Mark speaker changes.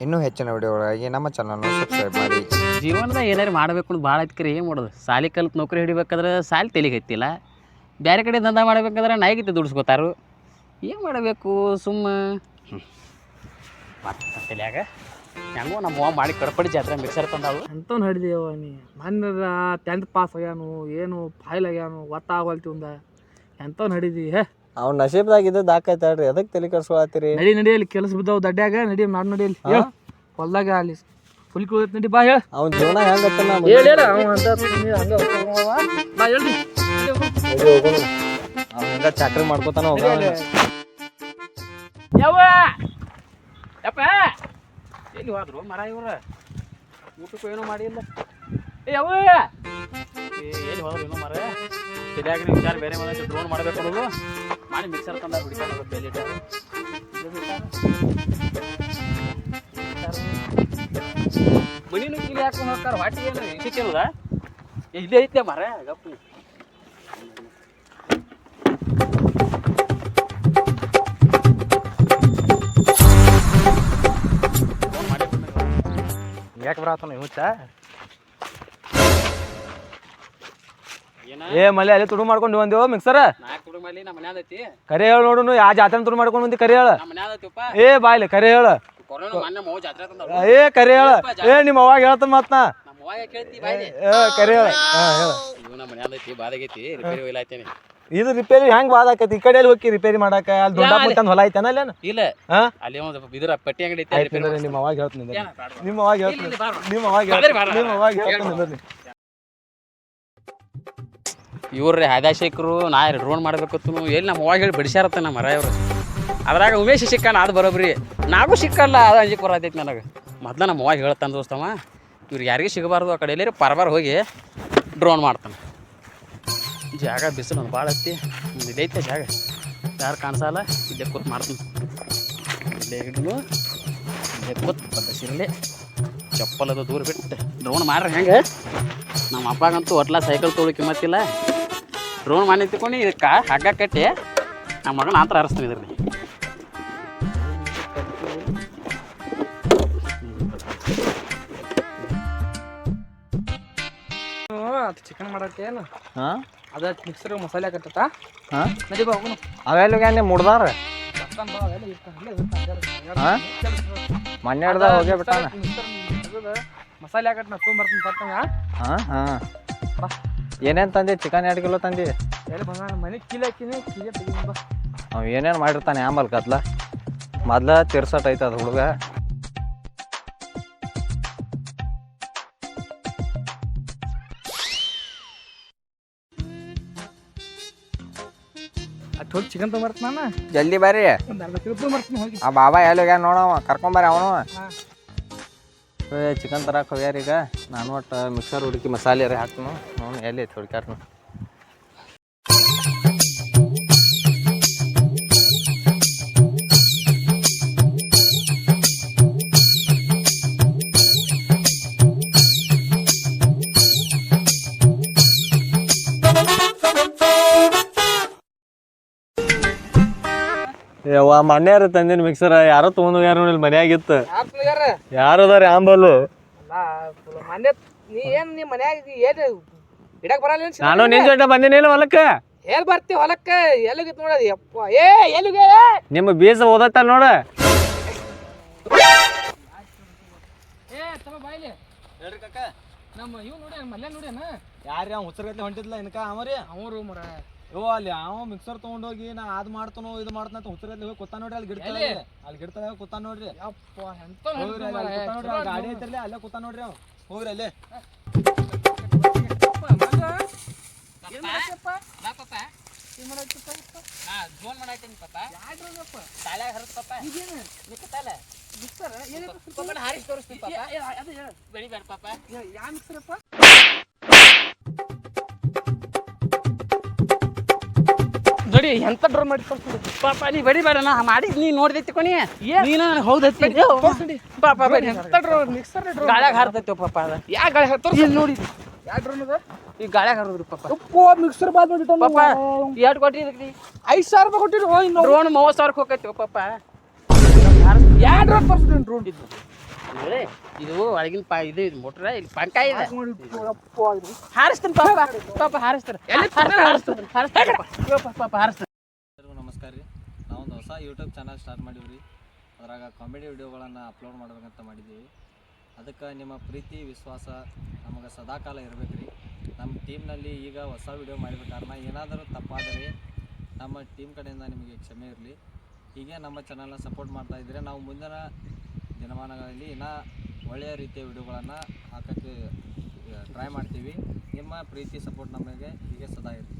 Speaker 1: ಇನ್ನೂ ಹೆಚ್ಚಿನ ವಿಡಿಯೋಗಳಾಗಿ ನಮ್ಮ ಚಾನಲ್ನ ಸಬ್ಸ್ಕ್ರೈಬ್ ಮಾಡಿ.
Speaker 2: ಜೀವನದಾಗ ಏನಾರು ಮಾಡಬೇಕು ಅಂತ ಭಾಳ ಐತ್ಕರಿ ಏನು ಮಾಡೋದು? ಸಾಲಿ ಕಲ್ತು ನೌಕರಿ ಹಿಡಿಬೇಕಾದ್ರೆ ಸಾಲಿ ತಲೆಗೆ ಹತ್ತಿಲ್ಲ, ಬೇರೆ ಕಡೆ ದಂಧ ಮಾಡ್ಬೇಕಂದ್ರೆ ನಾಯಿಗಿತ್ತು ದುಡಿಸ್ಕೋತಾರು. ಏನು ಮಾಡಬೇಕು? ಸುಮ್ಮ ತಲೆಯಾಗ ಹೆಂಗೋ ನಮ್ಮ ಅವ್ವ ಮಾಡಿ ಕಡಪಡಿ ಜಾತ್ರೆ ಮಿಕ್ಸರ್ ತಂದಾಳು
Speaker 3: ಎಂತವ್ನು ಹಿಡಿದೇವ ನೀ ಮನ್ನದ 10th ಪಾಸ್ ಆಗ್ಯಾನು ಏನು ಫೈಲ್ ಆಗ್ಯಾನು ಗೊತ್ತಾಗಲ್ತಿವಂದ ಎಂತವ್ನು ಹಿಡಿದಿ
Speaker 4: ಅವ್ನ ನಸೀಬ್ದಾಗಿದ್ದು ದಾಕೈತಾಳ್ರಿ, ಅದಕ್ಕೆ ತಲೆ ಕೆಡ್ಸ್ಕೊಳತ್ತೀರಿ.
Speaker 3: ನಡಿ ಅಲ್ಲಿ ಕೆಲಸ ಬಿದ್ದಾವ ದಡ್ಡ್ಯಾಗ ನಡಿ ನಾಡು ನಡಿಯಲ್ಲಿ ಹೊಲ್ದಾಗ ಅಲ್ಲಿ ಫುಲ್ ಕುಳಿತ್ ನಡಿ ಬಾ ಹೇಳ
Speaker 4: ಅವ್ನ ಜೀವನ ಹೆಂಗತ್ತ
Speaker 3: ಬಾ ಹೇಳ್ರಿ
Speaker 4: ಅವ್ನ ಹೆಂಗ ಚಾಕ್ರಿ ಮಾಡ್ಕೋತಾನ ಹೋಗ.
Speaker 2: ಯವ್ವ ಯಪ್ಪ ಎಲ್ಲಿ ಹೋದ್ರು ಮರ ಇವ್ರ? ಊಟಕ್ಕೂ ಏನೂ ಮಾಡಿಲ್ಲ. ಯವ್ವ ಎಲ್ಲಿ ಹೋದ್ರು ಏನೋ ಮರ ತಲೆಯಾಗ ವಿಚಾರ ಬೇರೆ ಬಂದ ಡ್ರೋನ್ ಮಾಡ್ಬೇಕು ಅನ್ನೋದು ಮಾಡಿ ಮಿಕ್ಸರ್ ತಂದ ಹುಡುಕಾಡ ಬೇಲಿ ಮನಿನೂ ಕೀಲಿ ಹಾಕೊಂಡು ಹೋಗ್ತಾರೆ. ವಾಟಿ ಏನು ಇಸಿಕ್ಕೇನದ ಇಲ್ಲೇ ಐತೆ ಮರ ಗಪ್ಪು.
Speaker 4: ಯಾಕೆ ಬರತ್ತಾನ ಹುಚ್ಚ? ಏ ಮಲೆ ಅಲ್ಲಿ ತುಡು ಮಾಡ್ಕೊಂಡು ಬಂದೇವು ಮಿಕ್ಸರ್ ಕರೆ ಹೇಳ ನೋಡು. ಯಾವ ಜಾತ್ರೆ ತುಡು ಮಾಡ್ಕೊಂಡು ಬಂದಿ ಕರೆ ಹೇಳ. ಏ ಬಾಯ್ಲಿ ಕರೆ ಹೇಳ. ಏ ಕರೆ ಹೇಳ. ಏ ನಿಮ್ಮ ಅವಾಗ ಹೇಳ್ತ ಮತ್ ನಾ ಕರೆ ಹೇಳ. ಇದು ರಿಪೇರಿ ಹೆಂಗ್ ಬಾದ್ ಆಕೈತಿ? ಈ ಕಡೆ ಹೋಗಿ ರಿಪೇರಿ ಮಾಡಾಕ ಅಲ್ಲಿ ದೊಡ್ಡ ಮುಟ್ಟಂದ್ ಹೊಲ ಐತನ ಅಲ್ಲೇನ?
Speaker 2: ಇಲ್ಲ ಅಲ್ಲಿ ಒಂದು ಪಟ್ಟಿ ಅಂಗಡಿ
Speaker 4: ನಿಮ್ಮ ಅವಾಗ ಹೇಳ್ತೀನಿ, ನಿಮ್ಮ ಅವಾಗ ಹೇಳ್ತೀನಿ, ನಿಮ್ಮ ಅವಾಗ ಹೇಳ್ತೀನಿ, ನಿಮ್ಮ ಅವಾಗ ಹೇಳ್ತೀನಿ.
Speaker 2: ಇವ್ರಿ ಹೈದಾಶೇಖರು ನಾ ಡ್ರೋನ್ ಮಾಡ್ಬೇಕತ್ತು ಎಲ್ಲಿ ನಮ್ಮ ಅವಾಗ ಹೇಳಿ ಬಡಿಸ್ಯಾರತ್ತ ನಮ್ಮ ಮರ ಇವ್ರು. ಅದ್ರಾಗ ಉಮೇಶ್ ಸಿಕ್ಕಾನ ಅದು ಬರೋಬ್ರಿ, ನಾಗೂ ಸಿಕ್ಕಲ್ಲ. ಅದು ಅಂಜಿಕೆ ಬರತೈತಿ ನನಗೆ. ಮೊದ್ಲು ನಮ್ಮ ಅವಾಗ ಹೇಳ್ತಾನೆ ದೋಸ್ತವ ಇವ್ರು ಯಾರಿಗೂ ಸಿಗಬಾರ್ದು, ಆ ಕಡೆ ಎಲ್ಲೇ ಪರಬಾರ ಹೋಗಿ ಡ್ರೋನ್ ಮಾಡ್ತಾನೆ. ಜಾಗ ಬಿಸಿಲು ಭಾಳ ಹತ್ತಿ ಇದೈತೆ ಜಾಗ, ಯಾರು ಕಾಣಿಸಲ್ಲ. ಇಲ್ಲೇ ಕೂತ್ ಮಾಡ್ತೀನಿ, ಇಲ್ಲೇ ಹಿಡಿದು ಇಲ್ಲೇ ಕೂತ್ ಬದಸಿರಲಿ ಚಪ್ಪಲದು ದೂರ ಬಿಟ್ಟು ಡ್ರೋನ್ ಮಾಡ್ರಿ. ಹೆಂಗೆ ನಮ್ಮ ಅಪ್ಪಗಂತೂ ಒಟ್ಲ ಸೈಕಲ್ ತೊಗೊಳಕ್ಕೆ ಕಿಮ್ಮತ್ತಿಲ್ಲ. ಡ್ರೋನ್ ಮಾಡಿ ತಿಳ್ಕೊಂಡು ಇದಕ್ಕೆ ಹಗ್ಗ ಕಟ್ಟಿ ನಮ್ಮ ಮಗನ ಆತರ ಹರಿಸ್ತೀನಿ ಇದ್ರಲ್ಲಿ.
Speaker 3: ಚಿಕನ್ ಮಾಡಕ್ಕೆ ಏನು ಅದ ಮಿಕ್ಸರ್ ಮಸಾಲೆ ಹಾಕತ್ತ ನಡಿ ಬಾ ಹೋಗೋಣ.
Speaker 4: ಅವೆಲ್ಲ ಮುಡ್ದಾರ ಮನ್ಯಾಡ್ದಾಗ ಹೋಗೇ ಬಿಟ್ಟಾನ.
Speaker 3: ಮಸಾಲೆ ಹಾಕಟ್ ನಾ ತೊಗೊಂಬರ್ತೀನಿ ಪಟ್ಟ.
Speaker 4: ಏನೇನು ತಂದಿ? ಚಿಕನ್ 2 ಕಿಲೋ ತಂದಿ.
Speaker 3: ಎಲ್ಲಿ ಬಂದ ಮನೆ ಕೀಲಿ ಹಾಕಿನಿ, ಕೀಲಿ ತೆಗಿನಿ ಬಾ.
Speaker 4: ಅವ್ ಏನೇನು ಮಾಡಿರ್ತಾನೆ ಆಂಬಲ್ ಕತ್ಲ ಮೊದ್ಲ ತಿರ್ಸಟ್ ಐತೆ ಅದು ಹುಡುಗ.
Speaker 3: ಅಷ್ಟು ಚಿಕನ್ ತೊಗೊಂಬರ್ತೀನಿ ನಾನು.
Speaker 4: ಜಲ್ದಿ ಬರ್ರಿ.
Speaker 3: ಒಂದು ಅರ್ಧ ಕಿಲೋ ತೊಗೊಂಬರ್ತೀನಿ ಹೋಗಿ.
Speaker 4: ಆ ಬಾಬಾ ಎಲ್ಲಿಗ ನೋಡವ ಕರ್ಕೊಂಬರ್ರಿ ಅವನು. ಚಿಕನ್ ತರಕ್ಕೆ ಹೋಗ್ಯಾರ ಈಗ. ನಾನು ಒಟ್ಟು ಮಿಕ್ಸರ್ ಹುಡುಕಿ ಮಸಾಲೆ ರೀ ಹಾಕ್ನು. ಅವನು ಎಲ್ಲಿ ಐತಿ ಹುಡುಕ್ಯಾರ್ನು. ಯವ್ವ ಮನ್ಯಾರ ತಂದಿನ ಮಿಕ್ಸರ್ ಯಾರೋ ತೊಗೊಂಡ್ ಹೋಗ್ಯಾರ ನೋಡಿ. ಮನ್ಯಾಗಿತ್ತು ಯಾರು ಅದಾರ ಆಂಬಲು.
Speaker 3: ನೀ ಏನ್ ನೀ ಮನ್ಯಾಗ ಏನು ಇಡಕ್ ಬರಲ್ಲ?
Speaker 4: ನಾನು ನಿನ್ ಜೊತೆ ಬಂದಿನಿಲ್ಲ ಹೊಲಕ್ಕೆ.
Speaker 3: ಎಲ್ಲಿ ಬರ್ತಿ ಹೊಲಕ್ಕೆ? ಎಲ್ಲಿಗಿತ್ತು ನೋಡೋದು ಯಪ್ಪ. ಏ ಎಲ್ಲಿಗೆ
Speaker 4: ನಿಮ್ಮ ಬೀಜ ಓದತ್ತ ನೋಡ.
Speaker 3: ನಮ್ಮ ಇವ್ ನೋಡಿ ಮಲ್ಯ ನೋಡ್ಯಾನ.
Speaker 4: ಯಾರ್ರಿ ಅವ್ನು ಹುಚ್ಚರ್ಗತ್ಲೆ ಹೊಂಟಿದ್ಲ ಇನ್ಕ ಅವರಿ
Speaker 3: ಅವರು ಮರ
Speaker 4: ಯೋ ಅಲ್ಲಿ ಅವ ಮಿಕ್ಸರ್ ತೊಗೊಂಡೋಗಿ ನಾ ಅದ್ ಮಾಡ್ತಾನೋ ಇದು ಮಾಡ್ತಾನ ಹುಚ್ಚರ್ಗತ್ಲೆ ಹೋಗಿ ಕೂತ ನೋಡ್ರಿ. ಅಲ್ಲಿ ಗಿಡ್ತಾಳೆ ಅಲ್ಲಿ ಗಿಡ್ತಾಳೆ ಕೂತ ನೋಡ್ರಿ.
Speaker 3: ಯಪ್ಪ ಎಂತ
Speaker 4: ಗಾಡಿ ಐತಿರ್ಲಿ ಅಲ್ಲೇ ಕೂತ ನೋಡ್ರಿ. ಅವ್ ಹೋಗ್ರಿ ಅಲ್ಲೇ.
Speaker 3: ನೋಡಿ ಎಂತ ಡ್ರೋನ್ ಮಾಡಿ
Speaker 2: ಪಾಪ ನೀ ಬಡಿಬೇಡ, ನಾ ಮಾಡಿದ್ ನೀ ನೋಡ್ದೈತಿ ಕೊನಿ ನೀನು ಹೌದೈತಿ. ಪಾಪ
Speaker 3: ಎಂತ ಡ್ರೋನ್ ಮಿಕ್ಸರ್
Speaker 2: ಗಾಳ್ಯಾಗ ಹಾರ್ತೈತಿ ಪಾಪ. ಅದ
Speaker 3: ಯಾ ಗಾಳಿ ಹಾಕ್ತಾರ
Speaker 2: ನೋಡಿ
Speaker 3: ಯಾ ಡ್ರೋನ್ ಅದ
Speaker 2: ಈ ಗಾಳ್ಯಾಗ ಹಾರೋದ್ರಿ ಪಾಪ.
Speaker 3: ಮಿಕ್ಸರ್ ಬಾದ್ ನೋಡಿ
Speaker 2: ಪಾಪ ಎಷ್ಟು ಕೊಟ್ರಿ ಇದಕ್ಕೆ?
Speaker 3: 5,000 ರೂಪಾಯಿ ಕೊಟ್ಟಿರು.
Speaker 2: ಡ್ರೋನ್ 30,000 ಹೋಗೈತಿ ಪಾಪ.
Speaker 3: ಯಾ ಡ್ರೋನ್ ತೋರಿಸ್ತೀನಿ ಡ್ರೋನ್ ಇದ್ದು
Speaker 2: ಇದು ಒಳಗಿನ ಇದು ಇದು ಮೋಟ್ರ ಇಲ್ಲಿ ಪಂಕ ಇದೆ ಹಾರಿಸ್ತೀನಿ ಪಾಪ ಪಾಪ ಹಾರಿಸ್ತಾರೆ ಪಾಪ ಹಾರಿಸ್ತಾರೆ.
Speaker 4: ನಮಸ್ಕಾರ ರೀ, ನಾವೊಂದು ಹೊಸ ಯೂಟ್ಯೂಬ್ ಚಾನಲ್ ಸ್ಟಾರ್ಟ್ ಮಾಡೀವಿ ರೀ. ಅದ್ರಾಗ ಕಾಮಿಡಿ ವಿಡಿಯೋಗಳನ್ನು ಅಪ್ಲೋಡ್ ಮಾಡ್ಬೇಕಂತ ಮಾಡಿದ್ದೀವಿ. ಅದಕ್ಕೆ ನಿಮ್ಮ ಪ್ರೀತಿ ವಿಶ್ವಾಸ ನಮಗೆ ಸದಾಕಾಲ ಇರಬೇಕು ರೀ. ನಮ್ಮ ಟೀಮ್ನಲ್ಲಿ ಈಗ ಹೊಸ ವಿಡಿಯೋ ಮಾಡಿದ ಕಾರಣ ಏನಾದರೂ ತಪ್ಪಾದರೆ ನಮ್ಮ ಟೀಮ್ ಕಡೆಯಿಂದ ನಿಮಗೆ ಕ್ಷಮೆ ಇರಲಿ. ಹೀಗೆ ನಮ್ಮ ಚಾನಲ್ನ ಸಪೋರ್ಟ್ ಮಾಡ್ತಾ ಇದ್ದರೆ ನಾವು ಮುಂದಿನ ದಿನಮಾನಗಳಲ್ಲಿ ಇನ್ನೂ ಒಳ್ಳೆಯ ರೀತಿಯ ವಿಡಿಯೋಗಳನ್ನು ಹಾಕೋಕ್ಕೆ ಟ್ರೈ ಮಾಡ್ತೀವಿ. ನಿಮ್ಮ ಪ್ರೀತಿ ಸಪೋರ್ಟ್ ನಮಗೆ ಹೀಗೆ ಸದಾ ಇರಲಿ.